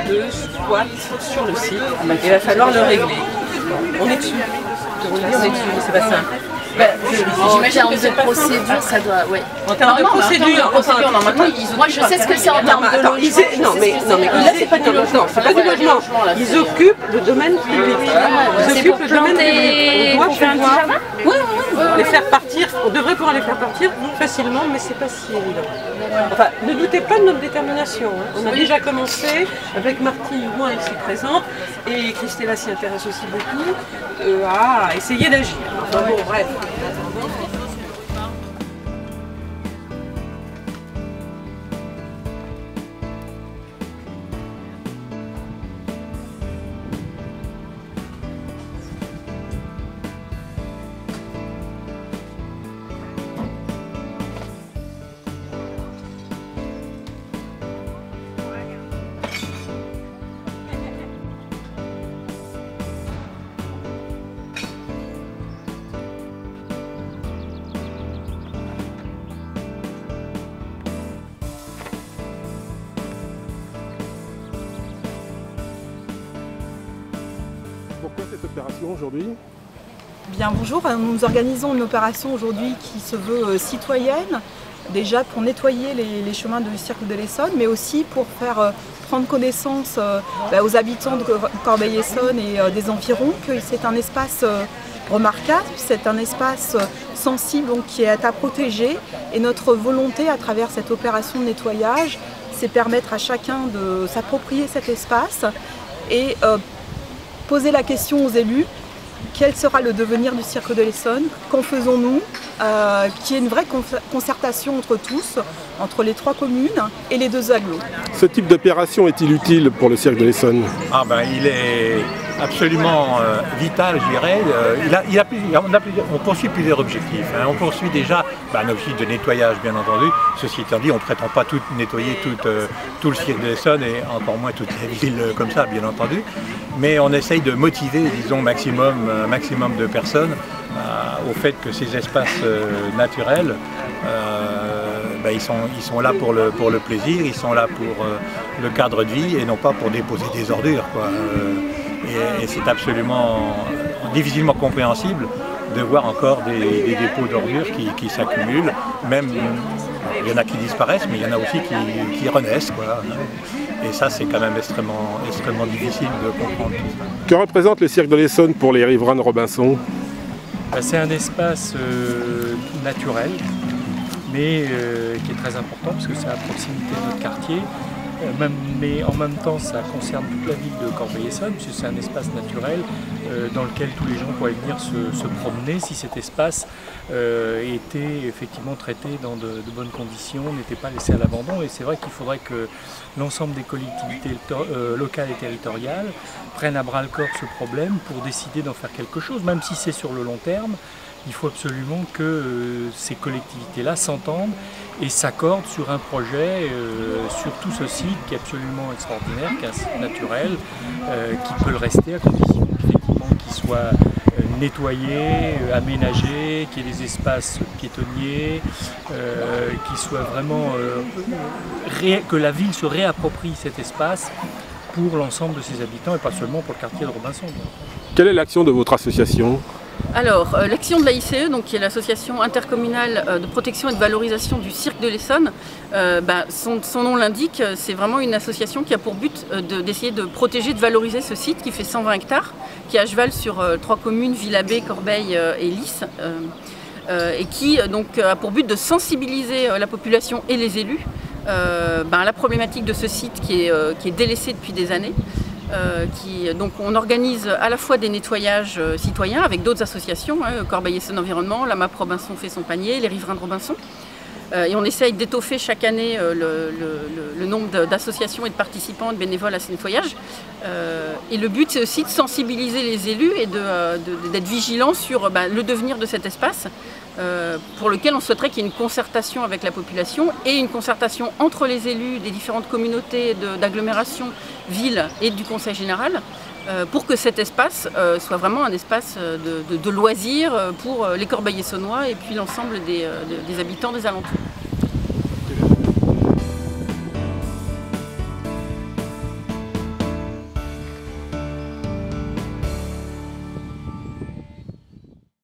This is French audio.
de squat sur le site. Il va falloir le régler. On est dessus. Je vous le dis, on est dessus, c'est pas simple. En termes de procédure, ça doit... Ouais. En termes de procédure, normalement, moi je sais ce que c'est en termes de logement. Non, mais là, c'est pas du logement. C'est pas du logement. Ils occupent le domaine public. Ils occupent le domaine public. On doit pouvoir les faire partir. On devrait pouvoir les faire partir facilement, mais c'est pas si évident. Enfin, ne doutez pas de notre détermination. On a déjà commencé avec Martine, moi ici présente, et Christella s'y intéresse aussi beaucoup, à essayer d'agir. Enfin bon, bref. Pourquoi cette opération aujourd'hui? Bien bonjour, nous organisons une opération aujourd'hui qui se veut citoyenne, déjà pour nettoyer les chemins du Cirque de l'Essonne, mais aussi pour faire prendre connaissance aux habitants de Corbeil-Essonnes et des environs que c'est un espace remarquable, c'est un espace sensible donc, qui est à protéger, et notre volonté à travers cette opération de nettoyage, c'est permettre à chacun de s'approprier cet espace et poser la question aux élus, quel sera le devenir du Cirque de l'Essonne, qu'en faisons-nous, qu'il y ait une vraie concertation entre tous, entre les 3 communes et les 2 agglos. Ce type d'opération est-il utile pour le Cirque de l'Essonne? Il est absolument vital, je dirais. On poursuit plusieurs objectifs. On poursuit déjà un objectif de nettoyage, bien entendu. Ceci étant dit, on ne prétend pas tout nettoyer tout le Cirque de l'Essonne et encore moins toute la ville comme ça, bien entendu. Mais on essaye de motiver, disons, un maximum de personnes au fait que ces espaces naturels, ils sont là pour le plaisir, ils sont là pour le cadre de vie et non pas pour déposer des ordures, quoi. Et c'est absolument difficilement compréhensible de voir encore des dépôts d'ordures qui s'accumulent. Même, il y en a qui disparaissent, mais il y en a aussi qui renaissent, quoi. Et ça, c'est quand même extrêmement difficile de comprendre tout ça. Que représente le Cirque de l'Essonne pour les riverains de Robinson? C'est un espace naturel, mais qui est très important parce que c'est à proximité de notre quartier. Mais en même temps, ça concerne toute la ville de Corbeil-Essonnes, puisque c'est un espace naturel dans lequel tous les gens pourraient venir se promener si cet espace était effectivement traité dans de bonnes conditions, n'était pas laissé à l'abandon. Et c'est vrai qu'il faudrait que l'ensemble des collectivités locales et territoriales prennent à bras le corps ce problème pour décider d'en faire quelque chose, même si c'est sur le long terme. Il faut absolument que ces collectivités-là s'entendent et s'accordent sur un projet, sur tout ce site qui est absolument extraordinaire, qui est un site naturel, qui peut le rester à condition qu'il soit nettoyé, aménagé, qu'il y ait des espaces piétonniers, qu'il soit vraiment que la ville se réapproprie cet espace pour l'ensemble de ses habitants et pas seulement pour le quartier de Robinson. Quelle est l'action de votre association? Alors, l'action de l'AICE, qui est l'association intercommunale de protection et de valorisation du Cirque de l'Essonne, son nom l'indique, c'est vraiment une association qui a pour but d'essayer de protéger, de valoriser ce site qui fait 120 hectares, qui est à cheval sur 3 communes, Villabé, Corbeil et Lys, et qui donc, a pour but de sensibiliser la population et les élus à la problématique de ce site qui est délaissé depuis des années. Donc on organise à la fois des nettoyages citoyens avec d'autres associations, Corbeil-Essonnes Environnement, la MAP Robinson fait son panier, les riverains de Robinson. Et on essaye d'étoffer chaque année le nombre d'associations et de participants, de bénévoles à ces nettoyages. Et le but, c'est aussi de sensibiliser les élus et d'être vigilants sur le devenir de cet espace, pour lequel on souhaiterait qu'il y ait une concertation avec la population et une concertation entre les élus des différentes communautés d'agglomération, villes et du Conseil général, pour que cet espace soit vraiment un espace de loisirs pour les Corbeil-Essonnois et puis l'ensemble des habitants des alentours.